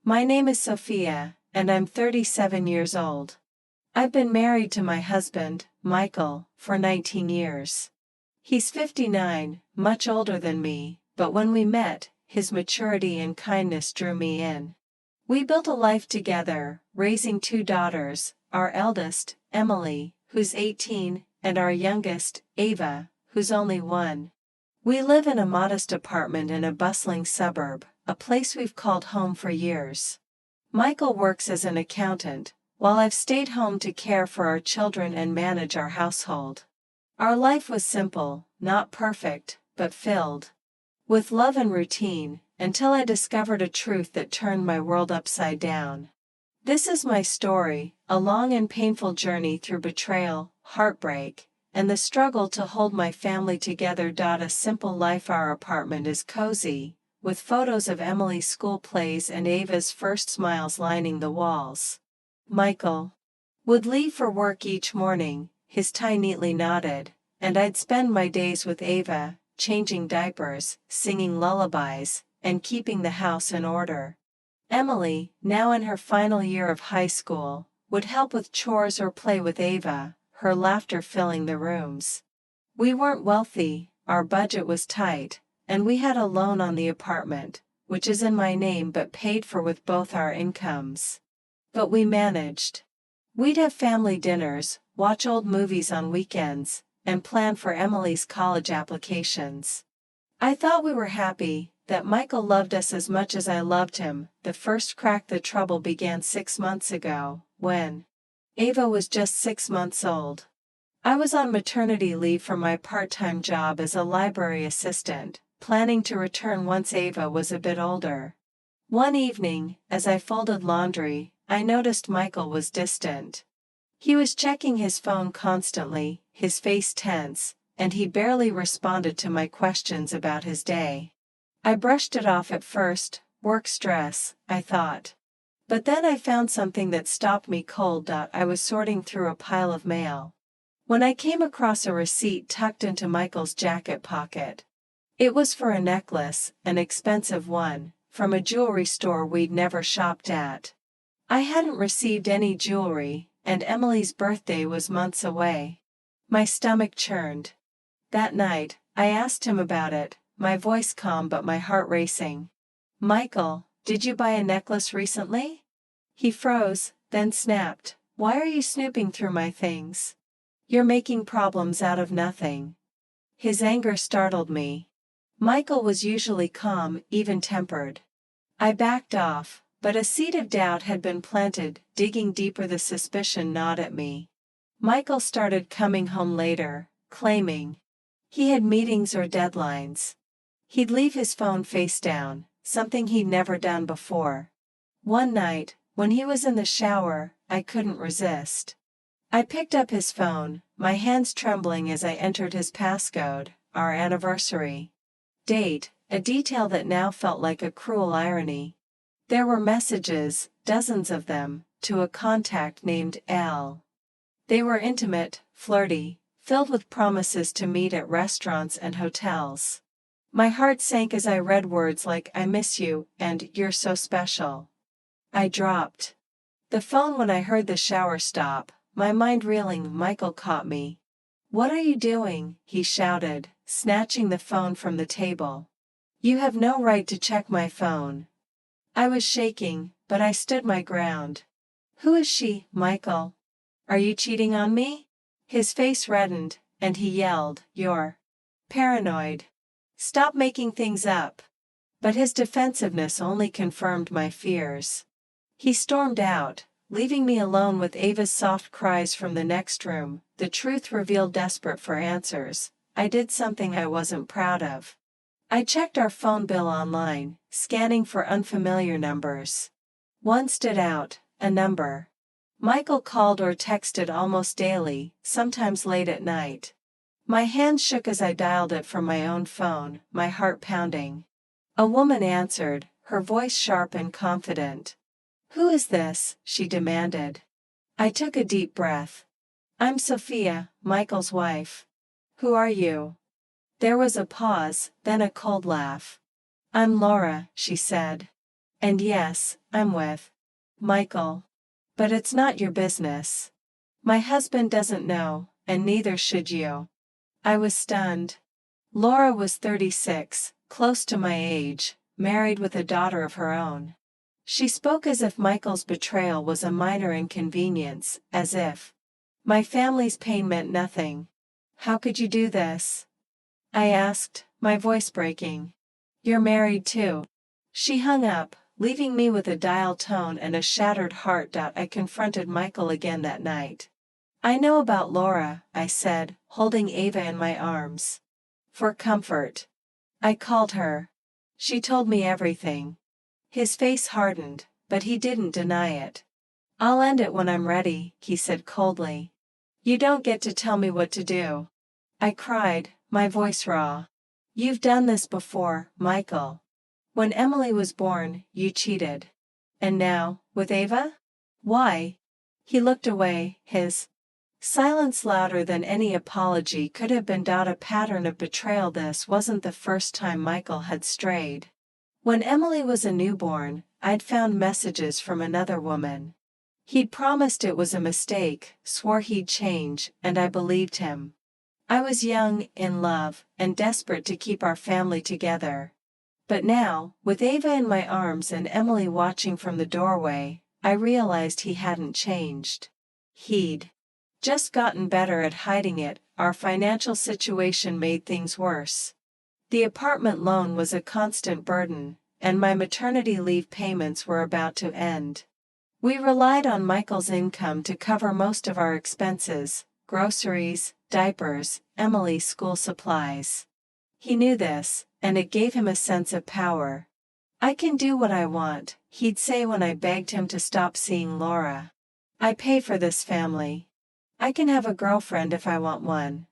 My name is Sophia, and I'm 37 years old. I've been married to my husband, Michael, for 19 years. He's 59, much older than me, but when we met, his maturity and kindness drew me in. We built a life together, raising 2 daughters, our eldest, Emily, who's 18, and our youngest, Ava, who's only 1. We live in a modest apartment in a bustling suburb, a place we've called home for years. Michael works as an accountant, while I've stayed home to care for our children and manage our household. Our life was simple, not perfect, but filled with love and routine, until I discovered a truth that turned my world upside down. This is my story, a long and painful journey through betrayal, heartbreak, and the struggle to hold my family together. A simple life. Our apartment is cozy, with photos of Emily's school plays and Ava's first smiles lining the walls. Michael would leave for work each morning, his tie neatly knotted, and I'd spend my days with Ava, changing diapers, singing lullabies, and keeping the house in order. Emily, now in her final year of high school, would help with chores or play with Ava, her laughter filling the rooms. We weren't wealthy, our budget was tight, and we had a loan on the apartment, which is in my name but paid for with both our incomes. But we managed. We'd have family dinners, watch old movies on weekends, and plan for Emily's college applications. I thought we were happy, that Michael loved us as much as I loved him. The first crack. The trouble began 6 months ago, when Ava was just 6 months old. I was on maternity leave from my part-time job as a library assistant, planning to return once Ava was a bit older. One evening, as I folded laundry, I noticed Michael was distant. He was checking his phone constantly, his face tense, and he barely responded to my questions about his day. I brushed it off at first, work stress, I thought. But then I found something that stopped me cold. I was sorting through a pile of mail, when I came across a receipt tucked into Michael's jacket pocket. It was for a necklace, an expensive one, from a jewelry store we'd never shopped at. I hadn't received any jewelry, and Emily's birthday was months away. My stomach churned. That night, I asked him about it, my voice calm but my heart racing. "Michael, did you buy a necklace recently?" He froze, then snapped, "Why are you snooping through my things? You're making problems out of nothing." His anger startled me. Michael was usually calm, even-tempered. I backed off, but a seed of doubt had been planted, digging deeper. The suspicion gnawed at me. Michael started coming home later, claiming he had meetings or deadlines. He'd leave his phone face down, something he'd never done before. One night, when he was in the shower, I couldn't resist. I picked up his phone, my hands trembling as I entered his passcode, our anniversary date, a detail that now felt like a cruel irony. There were messages, dozens of them, to a contact named Al. They were intimate, flirty, filled with promises to meet at restaurants and hotels. My heart sank as I read words like "I miss you" and "You're so special." I dropped the phone when I heard the shower stop, my mind reeling. Michael caught me. "What are you doing?" he shouted, snatching the phone from the table. "You have no right to check my phone." I was shaking, but I stood my ground. "Who is she, Michael? Are you cheating on me?" His face reddened, and he yelled, "You're paranoid. Stop making things up." But his defensiveness only confirmed my fears. He stormed out, leaving me alone with Ava's soft cries from the next room. The truth revealed. Desperate for answers, I did something I wasn't proud of. I checked our phone bill online, scanning for unfamiliar numbers. One stood out, a number Michael called or texted almost daily, sometimes late at night. My hands shook as I dialed it from my own phone, my heart pounding. A woman answered, her voice sharp and confident. "Who is this?" she demanded. I took a deep breath. "I'm Sophia, Michael's wife." "Who are you?" There was a pause, then a cold laugh. "I'm Laura," she said. And yes, I'm with Michael. But it's not your business. My husband doesn't know, and neither should you. I was stunned. Laura was 36, close to my age, married with a daughter of her own. She spoke as if Michael's betrayal was a minor inconvenience, as if my family's pain meant nothing. How could you do this? I asked, my voice breaking. You're married too. She hung up, leaving me with a dial tone and a shattered heart. I confronted Michael again that night. I know about Laura, I said, holding Ava in my arms. For comfort. I called her. She told me everything. His face hardened, but he didn't deny it. I'll end it when I'm ready, he said coldly. You don't get to tell me what to do. I cried, my voice raw. You've done this before, Michael. When Emily was born, you cheated. And now, with Ava? Why? He looked away, his silence louder than any apology could have been. A pattern of betrayal. This wasn't the first time Michael had strayed. When Emily was a newborn, I'd found messages from another woman. He'd promised it was a mistake, swore he'd change, and I believed him. I was young, in love, and desperate to keep our family together. But now, with Ava in my arms and Emily watching from the doorway, I realized he hadn't changed. He'd just gotten better at hiding it. Our financial situation made things worse. The apartment loan was a constant burden, and my maternity leave payments were about to end. We relied on Michael's income to cover most of our expenses, groceries, diapers, Emily's school supplies. He knew this, and it gave him a sense of power. I can do what I want, he'd say when I begged him to stop seeing Laura. I pay for this family. I can have a girlfriend if I want one.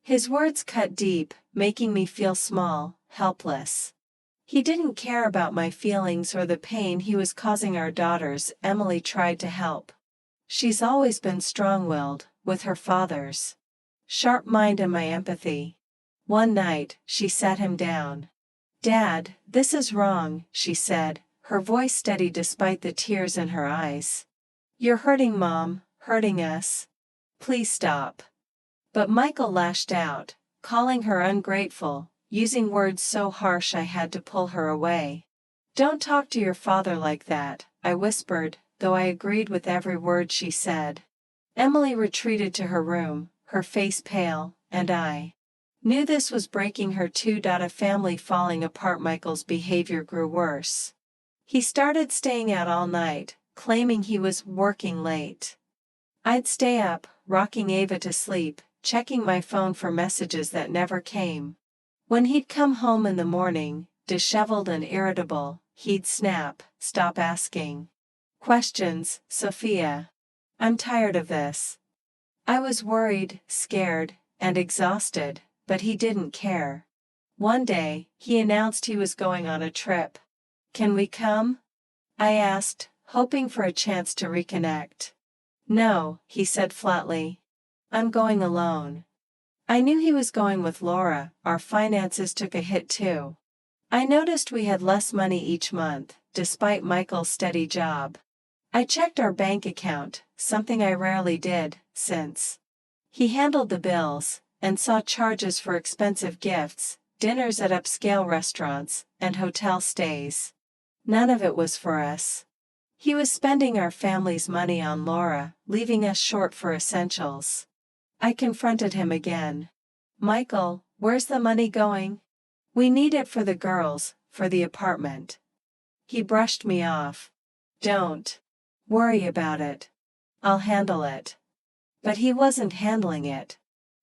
His words cut deep, making me feel small, helpless. He didn't care about my feelings or the pain he was causing our daughters. Emily tried to help. She's always been strong-willed, with her father's sharp mind and my empathy. One night, she sat him down. Dad, this is wrong, she said, her voice steady despite the tears in her eyes. You're hurting Mom, hurting us. Please stop. But Michael lashed out, calling her ungrateful, using words so harsh I had to pull her away. Don't talk to your father like that, I whispered, though I agreed with every word she said. Emily retreated to her room, her face pale, and I knew this was breaking her too. A family falling apart. Michael's behavior grew worse. He started staying out all night, claiming he was working late. I'd stay up, rocking Ava to sleep, checking my phone for messages that never came. When he'd come home in the morning, disheveled and irritable, he'd snap, "Stop asking questions, Sophia. I'm tired of this." I was worried, scared, and exhausted, but he didn't care. One day, he announced he was going on a trip. Can we come? I asked, hoping for a chance to reconnect. No, he said flatly. I'm going alone. I knew he was going with Laura. Our finances took a hit too. I noticed we had less money each month, despite Michael's steady job. I checked our bank account, something I rarely did, since he handled the bills, and saw charges for expensive gifts, dinners at upscale restaurants, and hotel stays. None of it was for us. He was spending our family's money on Laura, leaving us short for essentials. I confronted him again. Michael, where's the money going? We need it for the girls, for the apartment. He brushed me off. Don't worry about it. I'll handle it. But he wasn't handling it.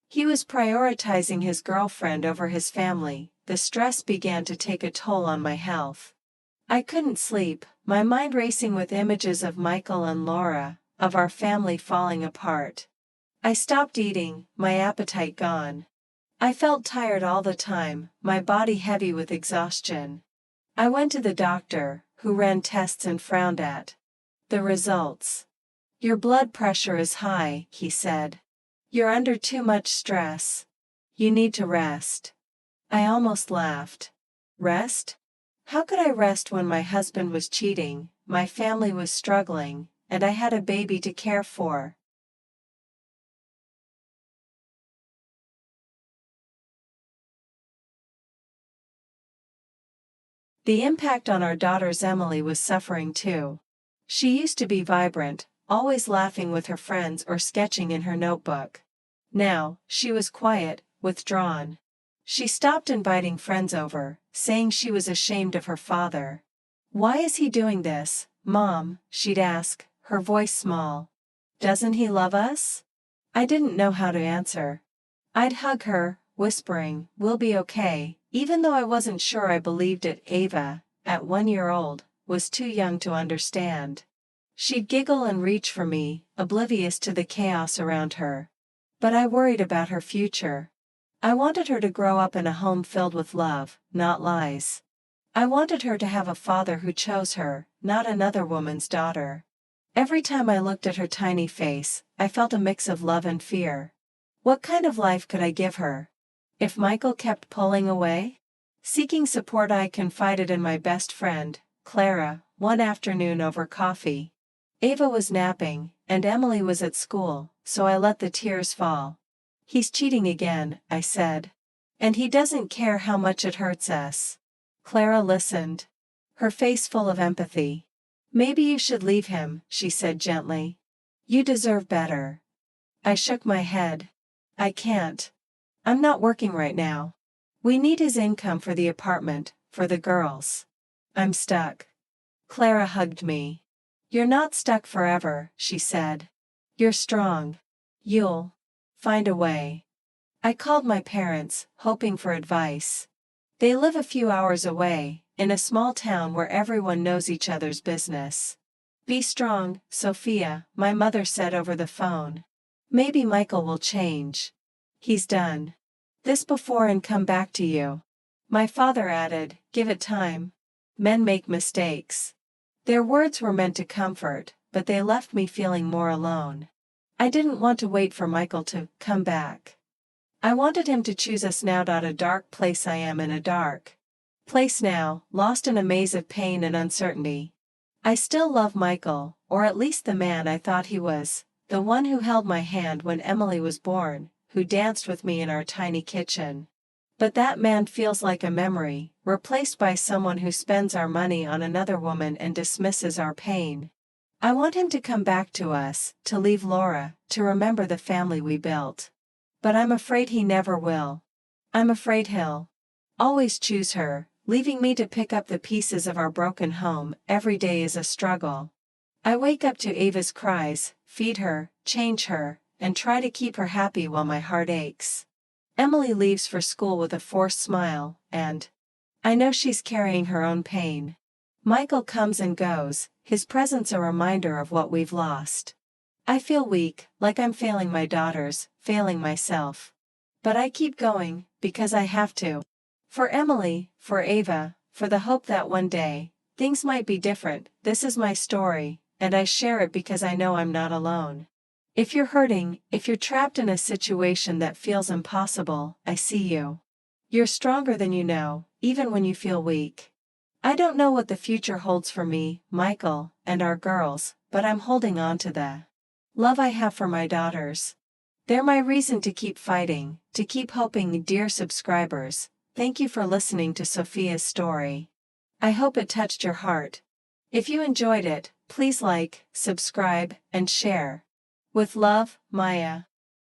He was prioritizing his girlfriend over his family. The stress began to take a toll on my health. I couldn't sleep, my mind racing with images of Michael and Laura, of our family falling apart. I stopped eating, my appetite gone. I felt tired all the time, my body heavy with exhaustion. I went to the doctor, who ran tests and frowned at the results. Your blood pressure is high, he said. You're under too much stress. You need to rest. I almost laughed. Rest? How could I rest when my husband was cheating, my family was struggling, and I had a baby to care for? The impact on our daughter's Emily was suffering too. She used to be vibrant, always laughing with her friends or sketching in her notebook. Now, she was quiet, withdrawn. She stopped inviting friends over, saying she was ashamed of her father. "Why is he doing this, Mom?" she'd ask, her voice small. "Doesn't he love us?" I didn't know how to answer. I'd hug her, whispering, "We'll be okay," even though I wasn't sure I believed it. Ava, at 1 year old, was too young to understand. She'd giggle and reach for me, oblivious to the chaos around her. But I worried about her future. I wanted her to grow up in a home filled with love, not lies. I wanted her to have a father who chose her, not another woman's daughter. Every time I looked at her tiny face, I felt a mix of love and fear. What kind of life could I give her? If Michael kept pulling away? Seeking support, I confided in my best friend, Clara, one afternoon over coffee. Ava was napping, and Emily was at school, so I let the tears fall. "He's cheating again," I said. "And he doesn't care how much it hurts us." Clara listened, her face full of empathy. "Maybe you should leave him," she said gently. "You deserve better." I shook my head. "I can't. I'm not working right now. We need his income for the apartment, for the girls. I'm stuck." Clara hugged me. "You're not stuck forever," she said. "You're strong. You'll find a way." I called my parents, hoping for advice. They live a few hours away, in a small town where everyone knows each other's business. "Be strong, Sophia," my mother said over the phone. "Maybe Michael will change. He's done this before and come back to you." My father added, "Give it time. Men make mistakes." Their words were meant to comfort, but they left me feeling more alone. I didn't want to wait for Michael to come back. I wanted him to choose us now. A dark place I am in, a dark place now, lost in a maze of pain and uncertainty. I still love Michael, or at least the man I thought he was, the one who held my hand when Emily was born, who danced with me in our tiny kitchen. But that man feels like a memory, replaced by someone who spends our money on another woman and dismisses our pain. I want him to come back to us, to leave Laura, to remember the family we built. But I'm afraid he never will. I'm afraid he'll always choose her, leaving me to pick up the pieces of our broken home. Every day is a struggle. I wake up to Ava's cries, feed her, change her, and try to keep her happy while my heart aches. Emily leaves for school with a forced smile, and I know she's carrying her own pain. Michael comes and goes, his presence a reminder of what we've lost. I feel weak, like I'm failing my daughters, failing myself. But I keep going, because I have to. For Emily, for Ava, for the hope that one day, things might be different. This is my story, and I share it because I know I'm not alone. If you're hurting, if you're trapped in a situation that feels impossible, I see you. You're stronger than you know, even when you feel weak. I don't know what the future holds for me, Michael, and our girls, but I'm holding on to the love I have for my daughters. They're my reason to keep fighting, to keep hoping. Dear subscribers, thank you for listening to Sophia's story. I hope it touched your heart. If you enjoyed it, please like, subscribe, and share. With love, Maya.